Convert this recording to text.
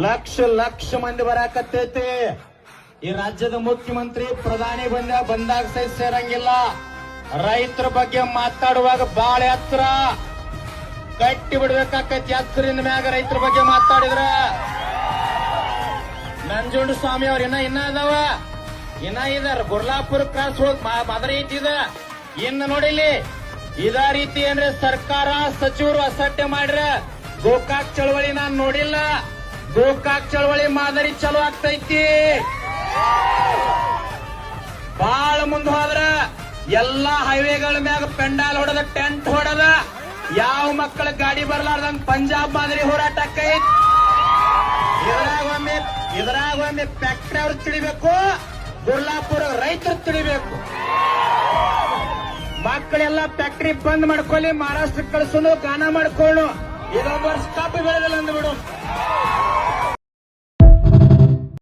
ಲಕ್ಷ ಲಕ್ಷ ಮಂದಿ ಬರಾಕತ್ತೈತಿ. ಈ ರಾಜ್ಯದ ಮುಖ್ಯಮಂತ್ರಿ ಪ್ರಧಾನಿ ಬಂದಾಗ ಸಹಿತ ಸೇರಂಗಿಲ್ಲ. ರೈತರ ಬಗ್ಗೆ ಮಾತಾಡುವಾಗ ಬಾಳ ಎತ್ತರ ಕಟ್ಟಿ ಬಿಡ್ಬೇಕಾಕೈತಿ. ಎತ್ತರಿಂದ ಮ್ಯಾಗ ರೈತರ ಬಗ್ಗೆ ಮಾತಾಡಿದ್ರ ನಂಜುಂಡ ಸ್ವಾಮಿ ಅವ್ರ ಇನ್ನ ಅದಾವ, ಇನ್ನ ಇದಾರ. ಗುರ್ಲಾಪುರ ಕ್ರಾಸ್ ಹೋಗಿ ಮಾದರಿ ಐತಿದ. ಇನ್ನು ನೋಡಿಲಿ ಇದ ರೀತಿ ಅಂದ್ರೆ ಸರ್ಕಾರ ಸಚಿವರು ಅಸಡ್ಡೆ ಮಾಡ್ರ. ಗೋಕಾಕ್ ಚಳವಳಿ ನಾನ್ ನೋಡಿಲ್ಲ. ಗೋಕಾಕ್ ಚಳವಳಿ ಮಾದರಿ ಚಲೋ ಆಗ್ತೈತಿ. ಬಾಳ ಮುಂದ್ ಹೋದ್ರ ಎಲ್ಲಾ ಹೈವೇಗಳ ಮ್ಯಾಗ ಪೆಂಡಾಲ್ ಹೊಡೆದ, ಟೆಂಟ್ ಹೊಡೆದ, ಯಾವ ಮಕ್ಕಳ ಗಾಡಿ ಬರ್ಲಾರ್ದಂಗ್ ಪಂಜಾಬ್ ಮಾದರಿ ಹೋರಾಟ ಆಕೈತಿ. ಇದ್ರಾಗ ಒಮ್ಮೆ ಫ್ಯಾಕ್ಟ್ರಿ ಅವ್ರು ತಿಳಿಬೇಕು, ಗುರ್ಲಾಪುರ ರೈತರು ತಿಳಿಬೇಕು. ಮಕ್ಕಳೆಲ್ಲ ಫ್ಯಾಕ್ಟ್ರಿ ಬಂದ್ ಮಾಡ್ಕೊಳ್ಳಿ, ಮಹಾರಾಷ್ಟ್ರಕ್ಕೆ ಕಳಿಸೋನು, ಗಾನ ಮಾಡ್ಕೊಳ್ಳು. ಇದೊಂದು ವರ್ಷ ಕಾಪಿ ಬೆಳೆದಿಲ್ಲ ಅಂದ್ಬಿಡು.